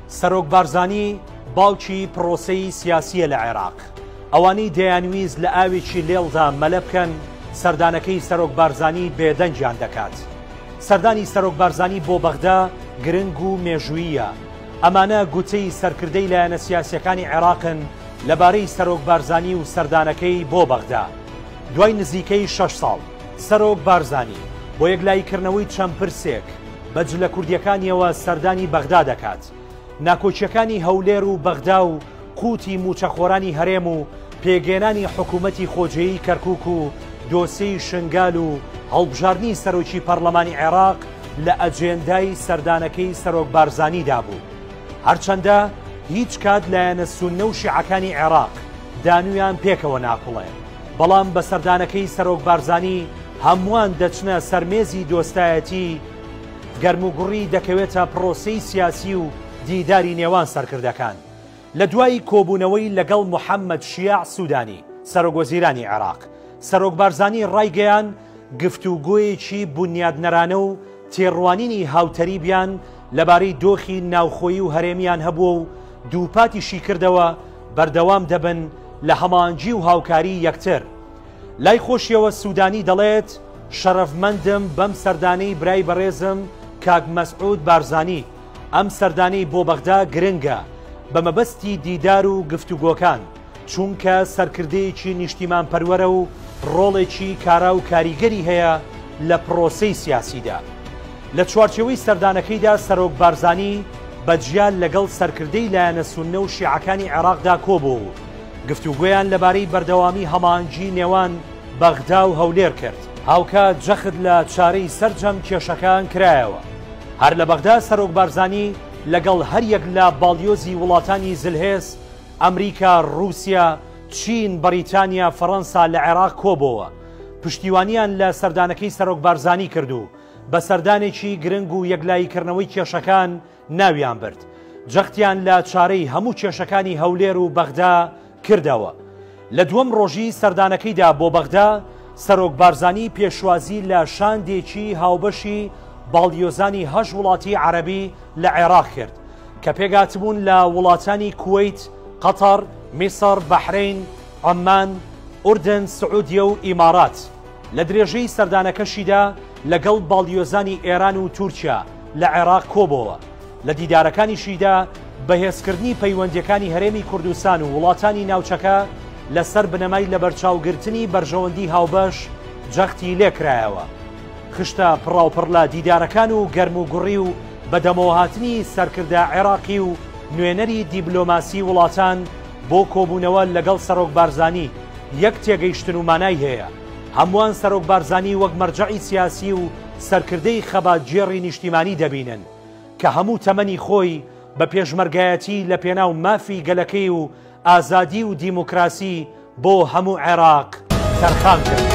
سەرۆک بارزانی باوکی پرۆسەی سیاسیە لە عێراق. ئەوانەی دەیانویست لە ئاوێکی لێڵدا مەلە بکەن سەردانەکەی سەرۆک بارزانی بێدەنجیان دەکات. سەردانی سەرۆک بارزانی بۆ بەغدا گرنگ و مێژوویە. ئەمانە گوتەی سەرکردەی لایەنە سیاسیەکانی عێراقن لەبارەی سەرۆک بارزانی و سەردانەکەی بۆ بەغدا. دوای نزیکەی 6 ساڵ سەرۆک بارزانی بۆ یەکلایکردنەوەی چەند پرسێک بە جلە کوردیەکانیەوە سەردانی بەغدا دەکات. ناکۆچیەکانی هەولێر و بەغدا و قوتی موچەخۆرانی هەرێم و پێگەێنانی حکوومەتی خۆجێیی کەرکووک و دۆسەی شنگال و هەڵبژاردننی سەرۆکی پەرلەمانی عێراق لە ئەجێندای سەردانەکەی سەرۆک بارزانیدا بوو. هەرچەندە هیچ کات لایەنە سوننە و شیعەکانی عێراق دانویان پێکەوە ناکوڵێ، بەڵام بە سەردانەکەی سەرۆک بارزانی هەمووان دەچنە سەرمێزی دۆستایەتی گەرموگوڕی دەکەوێتە پرۆسەی سیاسی و دیداری نێوان سەرکردەکان. لە دوای کۆبوونەوەی لەگەڵ محەممەد شیاع سوودانی سەرۆکوەزیرانی عێراق، سەرۆک بارزانی ڕایگەیان گفتوگۆیەکی بنیادنەرانە و تێڕوانینی هاوتەریبیان لەبارەی دۆخی ناوخۆیی و هەرێمیان هەبووە و دووپاتیشی کردەوە بەردەوام دەبن لە هەمانجی و هاوکاری یەکتر. لای خۆشیەوە سوودانی دەڵێت شەرەفمەندم بەم سەردانەی برای بەڕێزم کاک مەسعود بارزانی. ئەم سەردانەی بۆ بەغدا گرنگە بە مەبەستی دیدار و گفتوگۆکان، چونکە سەرکردەیەکی نیشتیمان پەروەرە و ڕۆڵێکی کارا و کاریگەری هەیە لە پرۆسەی سیاسیدا. لە چوارچێوەی سەردانەکەیدا سەرۆک بارزانی بەجیان لەگەڵ سەرکردەی لایەنە سوننە و شیعەکانی عێراقدا کۆبوو و گفتوگۆیان لەبارەی بەردەوامی هەمانجی نێوان بەغدا و هەولێر کرد. هاوکات جەخت لە چارەی سەرجەم کێشەکان کرایەوە. هەر لە بەغدا سەرۆک بارزانی لەگەڵ هەر یەک لە باڵیۆزی وڵاتانی زلهێز، ئەمریکا، رووسیا، چین، بەریتانیا، فەڕەنسا لە عێراق کۆبەوە. پشتیوانیان لە سەردانەکەی سەرۆک بارزانی کرد و بە سەردانێکی گرنگ و یەکلایکردنەوەی کێشەکان ناویان برد. جەختیان لە چارەی هەموو کێشەکانی هەولێر و بەغدا کردەوە. لە دووەم ڕۆژی سەردانەکەیدا بۆ بەغدا سەرۆک بارزانی پێشوازی لە شاندێکی هاوبەشی باڵیۆزانی هەژ وڵاتی عەرەبی لە عێراق کرد کە پێگاتبوون لە وڵاتانی کوێیت، قەتەر، میسر، بەحرین، عەمان، ئوردن، سعودیە و ئیمارات. لە درێژەی سەردانەکەشیدا لەگەڵ باڵیۆزانی ئێران و تورکیا لە عێراق کۆبەوە. لە دیدارەکانیشیدا بەهێزکردنی پەیوەندیەکانی هەرێمی کوردستان و وڵاتانی ناوچەکە لەسەر بنەمای لە بەرچاوگرتنی بەرژەوەندی هاوبەش جەختی لێکرایەوە. خشتە پڕاوپڕ لە دیدارەکان و گەرموگوڕی و بەدەمەوەهاتنی سەرکردە عێراقی و نوێنەری دیبلۆماسی وڵاتان بۆ کۆبوونەوە لەگەڵ سەرۆک بارزانی یەک تێگەیشتن و مانای هەیە. هەمووان سەرۆک بارزانی وەک مەرجەعی سیاسی و سەرکردەی خەباتگێڕی نیشتیمانی دەبینن کە هەموو تەمەنی خۆی بە پێشمەرگایەتی لە پێناو مافی گەلەکەی و ئازادی و دیموکراسی بۆ هەموو عێراق تەرخان کرد.